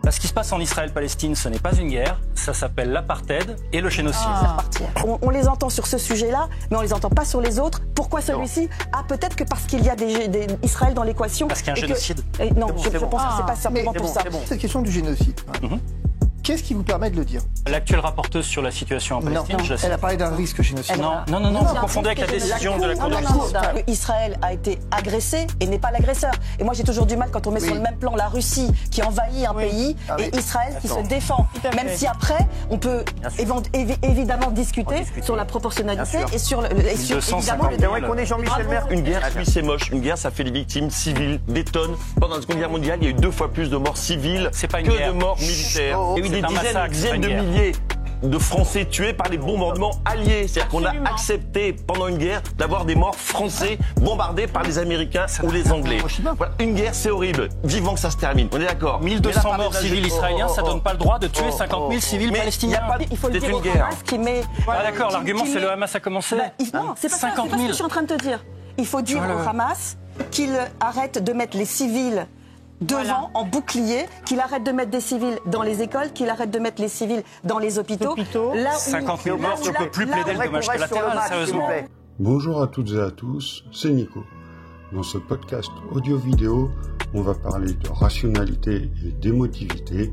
Là, ce qui se passe en Israël-Palestine, ce n'est pas une guerre, ça s'appelle l'apartheid et le génocide. On les entend sur ce sujet-là, mais on les entend pas sur les autres. Pourquoi celui-ci? Peut-être que parce qu'il y a Israël dans l'équation. Parce qu'il y a un génocide. Non, je pense que c'est pas simplement pour ça. Cette question du génocide, qu'est-ce qui vous permet de le dire? L'actuelle rapporteuse sur la situation en Palestine, je sais. Elle a parlé d'un risque génocide. Non, vous confondez avec la décision de la Cour de justice. Israël a été agressé et n'est pas l'agresseur. Et moi, j'ai toujours du mal quand on met sur le même plan la Russie qui envahit un pays et Israël qui se défend. Même si après, on peut évidemment discuter sur la proportionnalité et sur évidemment le débat. Qu'on est Jean-Michel Merck. Une guerre, oui, c'est moche. Une guerre, ça fait des victimes civiles, des tonnes. Pendant la Seconde Guerre mondiale, il y a eu 2 fois plus de morts civiles que de morts militaires. Il y a eu des dizaines de milliers de Français tués par les bombardements alliés. C'est-à-dire qu'on a accepté pendant une guerre d'avoir des morts français bombardés par les Américains ou les Anglais. Voilà, une guerre, c'est horrible. Vivant que ça se termine. On est d'accord. 1200 morts civils israéliens, ça donne pas le droit de tuer 50 000 civils palestiniens. Il faut le dire au Hamas qui met... d'accord, l'argument c'est le Hamas a commencé. Non, c'est pas ça, c'est pas ce que je suis en train de te dire. Il faut dire au Hamas qu'il arrête de mettre les civils devant, en bouclier, qu'il arrête de mettre des civils dans les écoles, qu'il arrête de mettre les civils dans les hôpitaux. Là où, 50 000 morts, on ne peut plus plaider le dommage collatéral, sérieusement. Bonjour à toutes et à tous, c'est Nico. Dans ce podcast audio-vidéo, on va parler de rationalité et d'émotivité,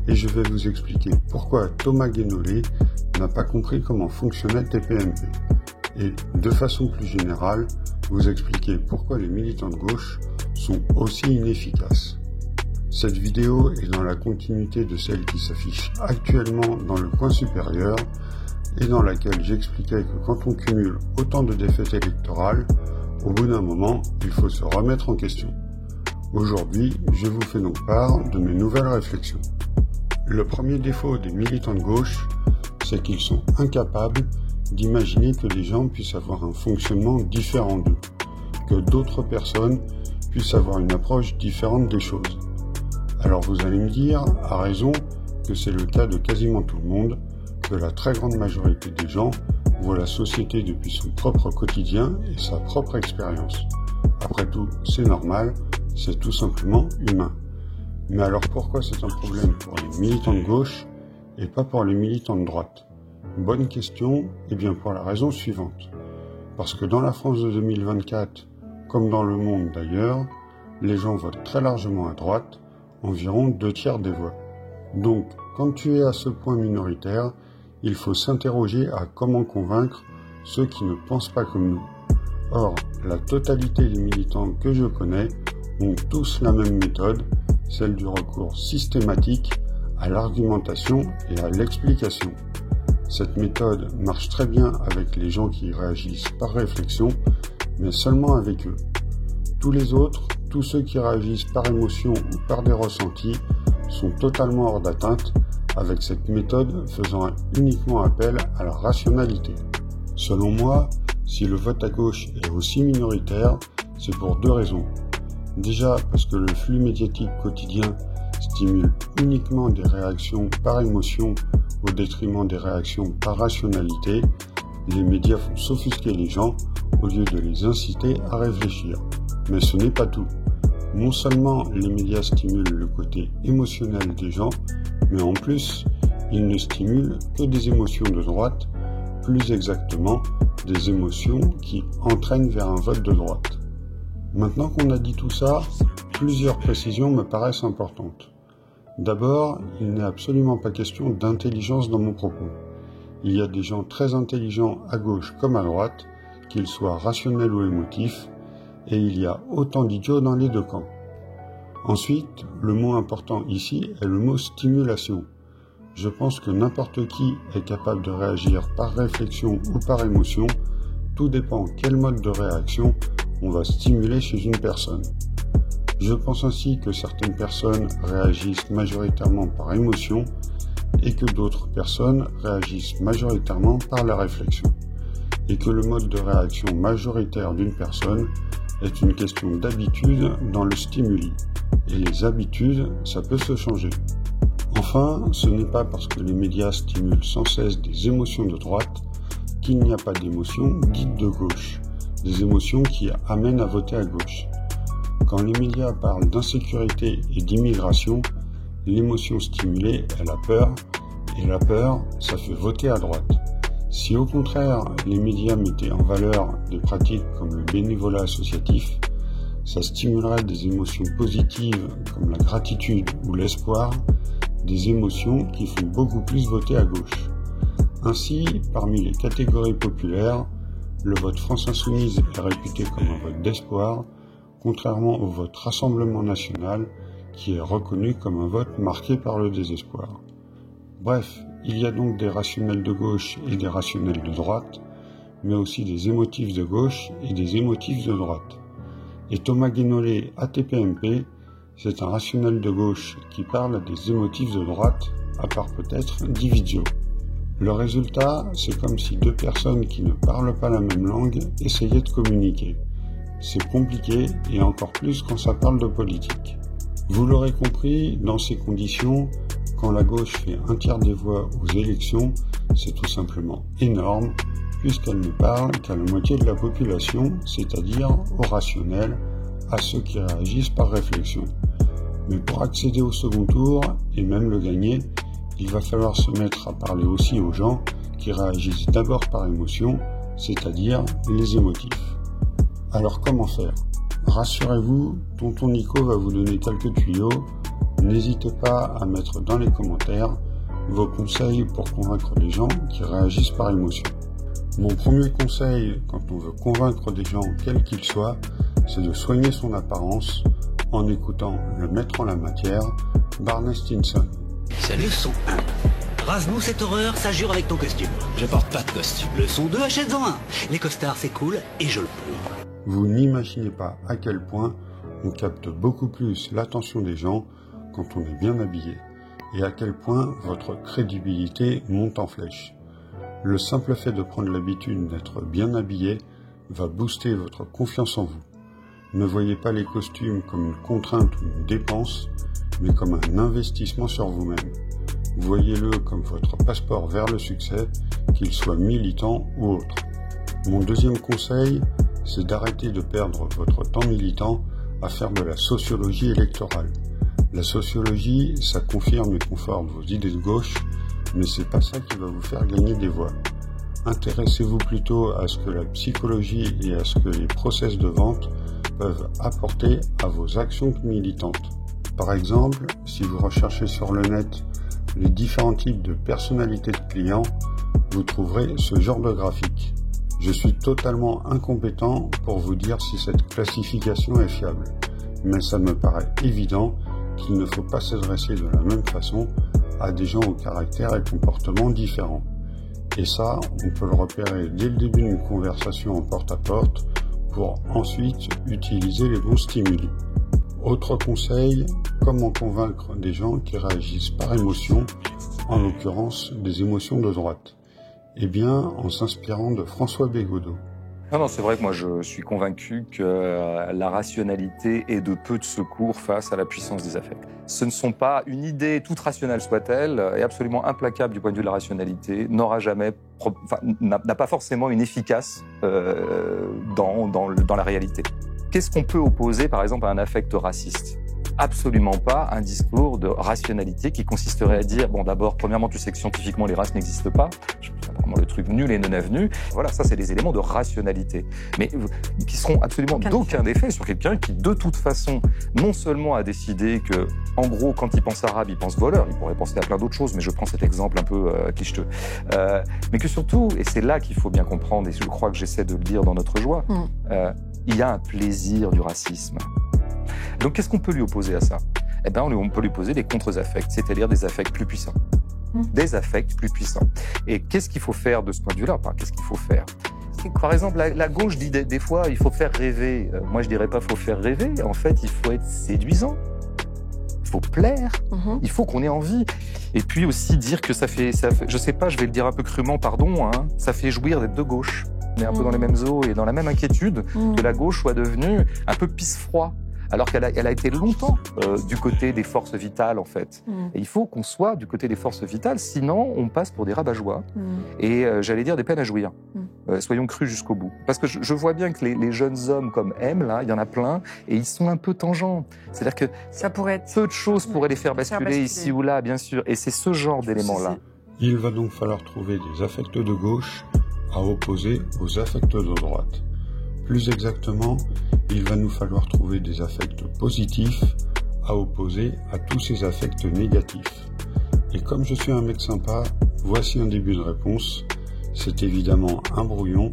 et je vais vous expliquer pourquoi Thomas Guénolé n'a pas compris comment fonctionnait TPMP. Et de façon plus générale, vous expliquer pourquoi les militants de gauche sont aussi inefficaces. Cette vidéo est dans la continuité de celle qui s'affiche actuellement dans le coin supérieur et dans laquelle j'expliquais que quand on cumule autant de défaites électorales, au bout d'un moment, il faut se remettre en question. Aujourd'hui, je vous fais donc part de mes nouvelles réflexions. Le premier défaut des militants de gauche, c'est qu'ils sont incapables d'imaginer que les gens puissent avoir un fonctionnement différent d'eux, que d'autres personnes puissent avoir une approche différente des choses. Alors vous allez me dire, à raison, que c'est le cas de quasiment tout le monde, que la très grande majorité des gens voient la société depuis son propre quotidien et sa propre expérience. Après tout, c'est normal, c'est tout simplement humain. Mais alors pourquoi c'est un problème pour les militants de gauche et pas pour les militants de droite? Bonne question, et bien pour la raison suivante. Parce que dans la France de 2024, comme dans le monde d'ailleurs, les gens votent très largement à droite, environ 2/3 des voix. Donc, quand tu es à ce point minoritaire, il faut s'interroger à comment convaincre ceux qui ne pensent pas comme nous. Or, la totalité des militants que je connais ont tous la même méthode, celle du recours systématique à l'argumentation et à l'explication. Cette méthode marche très bien avec les gens qui réagissent par réflexion, mais seulement avec eux. Tous les autres, tous ceux qui réagissent par émotion ou par des ressentis, sont totalement hors d'atteinte, avec cette méthode faisant uniquement appel à la rationalité. Selon moi, si le vote à gauche est aussi minoritaire, c'est pour 2 raisons. Déjà parce que le flux médiatique quotidien stimule uniquement des réactions par émotion au détriment des réactions par rationalité. Les médias font s'offusquer les gens au lieu de les inciter à réfléchir. Mais ce n'est pas tout. Non seulement les médias stimulent le côté émotionnel des gens, mais en plus, ils ne stimulent que des émotions de droite, plus exactement des émotions qui entraînent vers un vote de droite. Maintenant qu'on a dit tout ça, plusieurs précisions me paraissent importantes. D'abord, il n'est absolument pas question d'intelligence dans mon propos. Il y a des gens très intelligents à gauche comme à droite, qu'ils soient rationnels ou émotifs, et il y a autant d'idiots dans les 2 camps. Ensuite, le mot important ici est le mot stimulation. Je pense que n'importe qui est capable de réagir par réflexion ou par émotion, tout dépend quel mode de réaction on va stimuler chez une personne. Je pense ainsi que certaines personnes réagissent majoritairement par émotion et que d'autres personnes réagissent majoritairement par la réflexion, et que le mode de réaction majoritaire d'une personne est une question d'habitude dans le stimuli, et les habitudes, ça peut se changer. Enfin, ce n'est pas parce que les médias stimulent sans cesse des émotions de droite qu'il n'y a pas d'émotions dites de gauche, des émotions qui amènent à voter à gauche. Quand les médias parlent d'insécurité et d'immigration, L'émotion stimulée est la peur, et la peur, ça fait voter à droite. Si au contraire, les médias mettaient en valeur des pratiques comme le bénévolat associatif, ça stimulerait des émotions positives comme la gratitude ou l'espoir, des émotions qui font beaucoup plus voter à gauche. Ainsi, parmi les catégories populaires, le vote France Insoumise est réputé comme un vote d'espoir, contrairement au vote Rassemblement National, qui est reconnu comme un vote marqué par le désespoir. Bref, il y a donc des rationnels de gauche et des rationnels de droite, mais aussi des émotifs de gauche et des émotifs de droite. Et Thomas Guénolé, ATPMP, c'est un rationnel de gauche qui parle à des émotifs de droite, à part peut-être Dividio. Le résultat, c'est comme si deux personnes qui ne parlent pas la même langue essayaient de communiquer. C'est compliqué et encore plus quand ça parle de politique. Vous l'aurez compris, dans ces conditions, quand la gauche fait un tiers des voix aux élections, c'est tout simplement énorme, puisqu'elle ne parle qu'à la moitié de la population, c'est-à-dire aux rationnels, à ceux qui réagissent par réflexion. Mais pour accéder au second tour, et même le gagner, il va falloir se mettre à parler aussi aux gens qui réagissent d'abord par émotion, c'est-à-dire les émotifs. Alors comment faire ? Rassurez-vous, tonton Nico va vous donner quelques tuyaux. N'hésitez pas à mettre dans les commentaires vos conseils pour convaincre les gens qui réagissent par émotion. Mon premier conseil quand on veut convaincre des gens quels qu'ils soient, c'est de soigner son apparence en écoutant le maître en la matière, Barney Stinson. C'est leçon 1. Rase-nous cette horreur, ça jure avec ton costume. Je porte pas de costume. Leçon 2, achète-en un. Les costards, c'est cool, et je le prouve. Vous n'imaginez pas à quel point on capte beaucoup plus l'attention des gens quand on est bien habillé, et à quel point votre crédibilité monte en flèche. Le simple fait de prendre l'habitude d'être bien habillé va booster votre confiance en vous. Ne voyez pas les costumes comme une contrainte ou une dépense, mais comme un investissement sur vous-même. Voyez-le comme votre passeport vers le succès, qu'il soit militant ou autre. Mon deuxième conseil, c'est d'arrêter de perdre votre temps militant à faire de la sociologie électorale. La sociologie, ça confirme et conforte vos idées de gauche, mais c'est pas ça qui va vous faire gagner des voix. Intéressez-vous plutôt à ce que la psychologie et à ce que les process de vente peuvent apporter à vos actions militantes. Par exemple, si vous recherchez sur le net les différents types de personnalités de clients, vous trouverez ce genre de graphique. Je suis totalement incompétent pour vous dire si cette classification est fiable, mais ça me paraît évident qu'il ne faut pas s'adresser de la même façon à des gens au caractère et comportements différents. Et ça, on peut le repérer dès le début d'une conversation en porte-à-porte pour ensuite utiliser les bons stimuli. Autre conseil, comment convaincre des gens qui réagissent par émotion, en l'occurrence des émotions de droite ? Eh bien, en s'inspirant de François Bégodeau. Non, c'est vrai que moi je suis convaincu que la rationalité est de peu de secours face à la puissance des affects. Ce ne sont pas, une idée, toute rationnelle soit-elle, et absolument implacable du point de vue de la rationalité, n'a pas forcément une efficace dans la réalité. Qu'est-ce qu'on peut opposer par exemple à un affect raciste ? Absolument pas un discours de rationalité qui consisterait à dire, bon d'abord, premièrement, tu sais que scientifiquement les races n'existent pas, c'est vraiment le truc nul et non avenu, voilà, ça c'est des éléments de rationalité, mais qui seront absolument d'aucun effet sur quelqu'un qui de toute façon, non seulement a décidé que, en gros, quand il pense arabe, il pense voleur, il pourrait penser à plein d'autres choses, mais je prends cet exemple un peu clicheteux, mais que surtout, et c'est là qu'il faut bien comprendre, et je crois que j'essaie de le dire dans notre joie, il y a un plaisir du racisme. Donc, qu'est-ce qu'on peut lui opposer à ça ? Eh bien, on peut lui opposer des contre-affects, c'est-à-dire des affects plus puissants. Des affects plus puissants. Et qu'est-ce qu'il faut faire de ce point de vue-là ? Qu'est-ce qu'il faut faire ? Par exemple, la gauche dit des fois, il faut faire rêver. Moi, je dirais pas faut faire rêver. En fait, il faut être séduisant. Il faut plaire. Il faut qu'on ait envie. Et puis aussi dire que ça fait, je sais pas, je vais le dire un peu crûment, pardon, hein, ça fait jouir d'être de gauche. On est un peu dans les mêmes eaux et dans la même inquiétude que la gauche soit devenue un peu pisse-froid. Alors qu'elle a été longtemps du côté des forces vitales, en fait. Et il faut qu'on soit du côté des forces vitales, sinon on passe pour des rabat-joie et, j'allais dire, des peines à jouir. Soyons crus jusqu'au bout. Parce que je vois bien que les jeunes hommes comme M, là, il y en a plein, et ils sont un peu tangents. C'est-à-dire que ça pourrait être peu de choses pourraient les faire basculer ici ou là, bien sûr. Et c'est ce genre d'éléments-là. Il va donc falloir trouver des affects de gauche à opposer aux affects de droite. Plus exactement, il va nous falloir trouver des affects positifs à opposer à tous ces affects négatifs. Et comme je suis un mec sympa, voici un début de réponse. C'est évidemment un brouillon,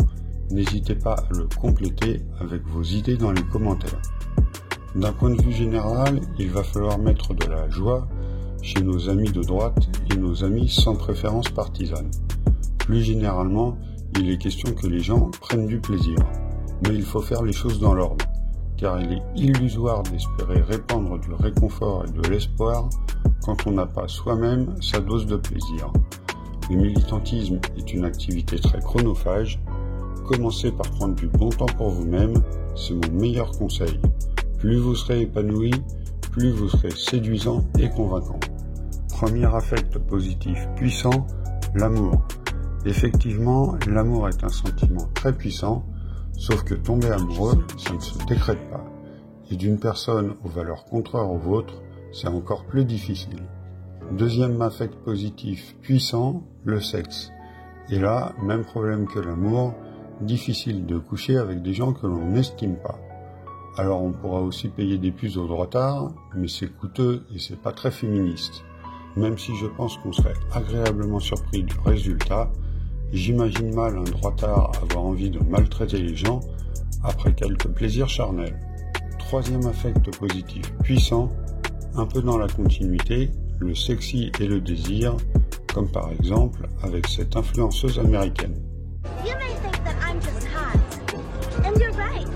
n'hésitez pas à le compléter avec vos idées dans les commentaires. D'un point de vue général, il va falloir mettre de la joie chez nos amis de droite et nos amis sans préférence partisane. Plus généralement, il est question que les gens prennent du plaisir. Mais il faut faire les choses dans l'ordre, car il est illusoire d'espérer répandre du réconfort et de l'espoir quand on n'a pas soi-même sa dose de plaisir. Le militantisme est une activité très chronophage. Commencez par prendre du bon temps pour vous-même, c'est mon meilleur conseil. Plus vous serez épanoui, plus vous serez séduisant et convaincant. Premier affect positif puissant, l'amour. Effectivement, l'amour est un sentiment très puissant, sauf que tomber amoureux, ça ne se décrète pas. Et d'une personne aux valeurs contraires aux vôtres, c'est encore plus difficile. Deuxième affect positif puissant, le sexe. Et là, même problème que l'amour, difficile de coucher avec des gens que l'on n'estime pas. Alors on pourra aussi payer des puces au droitard, mais c'est coûteux et c'est pas très féministe. Même si je pense qu'on serait agréablement surpris du résultat, j'imagine mal un droitard avoir envie de maltraiter les gens après quelques plaisirs charnels. Troisième affect positif puissant, un peu dans la continuité, le sexy et le désir, comme par exemple avec cette influenceuse américaine. You may think that I'm just hot, and you're right.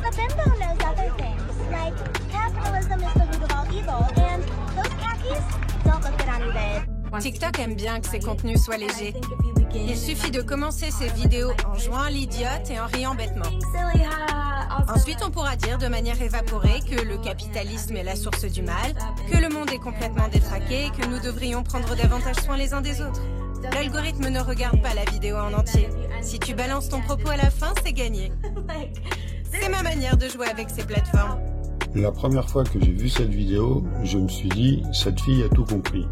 The bimbo knows other things, like capitalism is the root of all evil, and those khakis don't look good on you, babe. TikTok aime bien que ses contenus soient légers. Il suffit de commencer ses vidéos en jouant à l'idiote et en riant bêtement. Ensuite, on pourra dire de manière évaporée que le capitalisme est la source du mal, que le monde est complètement détraqué et que nous devrions prendre davantage soin les uns des autres. L'algorithme ne regarde pas la vidéo en entier. Si tu balances ton propos à la fin, c'est gagné. C'est ma manière de jouer avec ces plateformes. La première fois que j'ai vu cette vidéo, je me suis dit, cette fille a tout compris.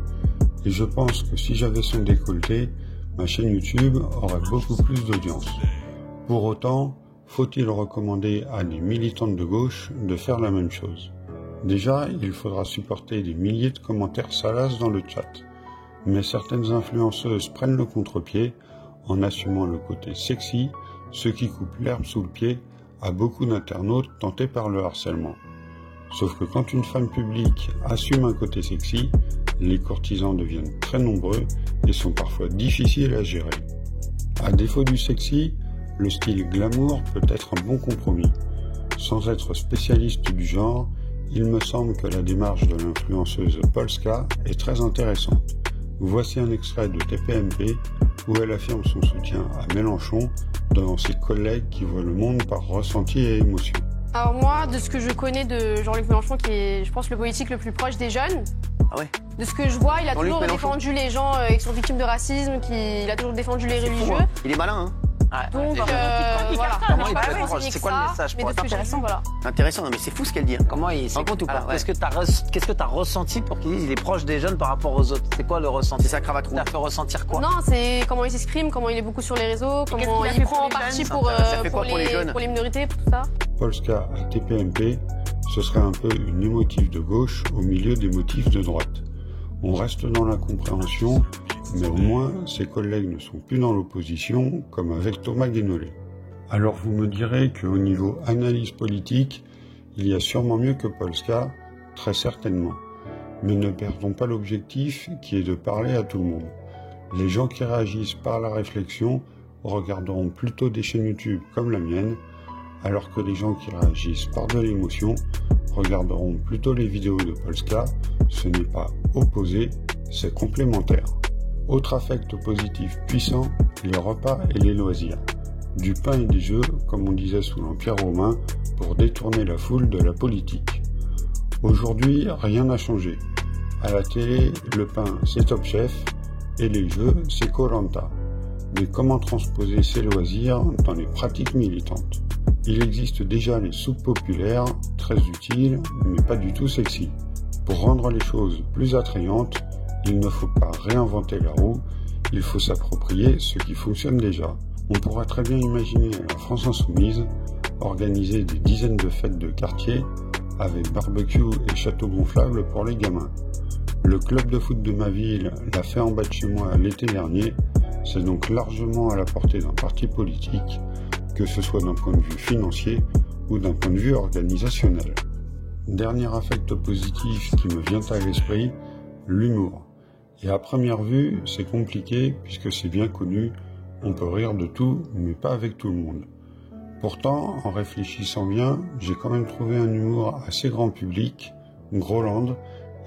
Et je pense que si j'avais son décolleté, ma chaîne YouTube aurait beaucoup plus d'audience. Pour autant, faut-il recommander à des militantes de gauche de faire la même chose? Déjà, il faudra supporter des milliers de commentaires salaces dans le chat. Mais certaines influenceuses prennent le contre-pied en assumant le côté sexy, ce qui coupe l'herbe sous le pied à beaucoup d'internautes tentés par le harcèlement. Sauf que quand une femme publique assume un côté sexy, les courtisans deviennent très nombreux et sont parfois difficiles à gérer. À défaut du sexy, le style glamour peut être un bon compromis. Sans être spécialiste du genre, il me semble que la démarche de l'influenceuse Polska est très intéressante. Voici un extrait de TPMP où elle affirme son soutien à Mélenchon devant ses collègues qui voient le monde par ressenti et émotion. Alors moi, de ce que je connais de Jean-Luc Mélenchon, qui est, je pense, le politique le plus proche des jeunes, de ce que je vois, il a toujours défendu les gens qui sont victimes de racisme, il a toujours défendu les religieux. Fou, hein. Il est malin, hein. Donc, voilà. Comment il c'est quoi le message mais de ce que intéressant, voilà. Intéressant, non mais c'est fou ce qu'elle dit. Comment il s'en compte ou pas? Qu'est-ce que t'as ressenti pour qu'il dise il est proche des jeunes par rapport aux autres? C'est quoi le ressenti? C'est sa cravate rouge. T'as fait ressentir quoi? Non, c'est comment il s'exprime, comment il est beaucoup sur les réseaux, comment il prend parti pour les minorités, pour tout ça. Polska à TPMP, ce serait un peu une émotive de gauche au milieu des motifs de droite. On reste dans la compréhension, mais au moins ses collègues ne sont plus dans l'opposition, comme avec Thomas Guénolé. Alors vous me direz qu'au niveau analyse politique, il y a sûrement mieux que Polska, très certainement. Mais ne perdons pas l'objectif qui est de parler à tout le monde. Les gens qui réagissent par la réflexion regarderont plutôt des chaînes YouTube comme la mienne, alors que les gens qui réagissent par de l'émotion regarderont plutôt les vidéos de Polska. Ce n'est pas opposé, c'est complémentaire. Autre affect positif puissant, les repas et les loisirs. Du pain et des jeux, comme on disait sous l'Empire romain, pour détourner la foule de la politique. Aujourd'hui, rien n'a changé. À la télé, le pain c'est Top Chef et les jeux c'est Koh-Lanta. Mais comment transposer ces loisirs dans les pratiques militantes? Il existe déjà les soupes populaires, très utiles, mais pas du tout sexy. Pour rendre les choses plus attrayantes, il ne faut pas réinventer la roue, il faut s'approprier ce qui fonctionne déjà. On pourra très bien imaginer la France insoumise organiser des dizaines de fêtes de quartier avec barbecue et château gonflable pour les gamins. Le club de foot de ma ville l'a fait en bas de chez moi l'été dernier, c'est donc largement à la portée d'un parti politique, que ce soit d'un point de vue financier ou d'un point de vue organisationnel. Dernier affect positif qui me vient à l'esprit, l'humour. Et à première vue, c'est compliqué puisque c'est bien connu, on peut rire de tout, mais pas avec tout le monde. Pourtant, en réfléchissant bien, j'ai quand même trouvé un humour assez grand public, Groland,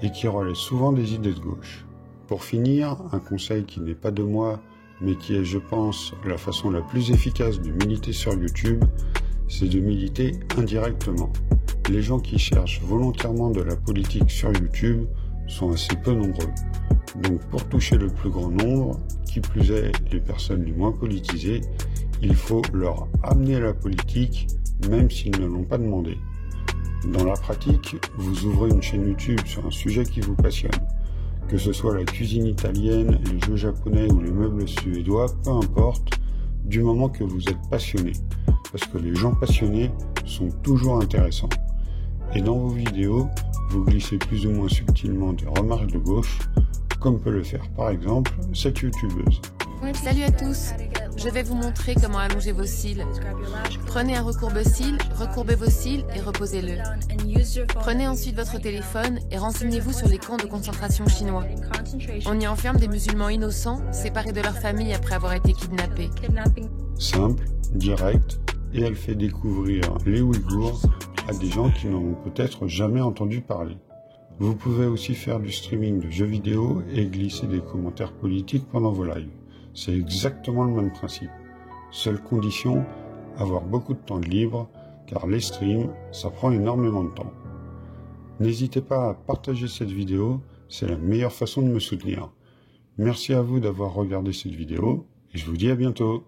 et qui relaie souvent des idées de gauche. Pour finir, un conseil qui n'est pas de moi, mais qui est, je pense, la façon la plus efficace de militer sur YouTube, c'est de militer indirectement. Les gens qui cherchent volontairement de la politique sur YouTube sont assez peu nombreux. Donc pour toucher le plus grand nombre, qui plus est les personnes les moins politisées, il faut leur amener la politique, même s'ils ne l'ont pas demandé. Dans la pratique, vous ouvrez une chaîne YouTube sur un sujet qui vous passionne. Que ce soit la cuisine italienne, les jeux japonais ou les meubles suédois, peu importe, du moment que vous êtes passionné. Parce que les gens passionnés sont toujours intéressants. Et dans vos vidéos, vous glissez plus ou moins subtilement des remarques de gauche, comme peut le faire par exemple cette youtubeuse. Salut à tous, je vais vous montrer comment allonger vos cils. Prenez un recourbe-cils, recourbez vos cils et reposez-le. Prenez ensuite votre téléphone et renseignez-vous sur les camps de concentration chinois. On y enferme des musulmans innocents, séparés de leur famille après avoir été kidnappés. Simple, direct, et elle fait découvrir les Ouïghours à des gens qui n'en ont peut-être jamais entendu parler. Vous pouvez aussi faire du streaming de jeux vidéo et glisser des commentaires politiques pendant vos lives. C'est exactement le même principe. Seule condition, avoir beaucoup de temps libre, car les streams, ça prend énormément de temps. N'hésitez pas à partager cette vidéo, c'est la meilleure façon de me soutenir. Merci à vous d'avoir regardé cette vidéo, et je vous dis à bientôt.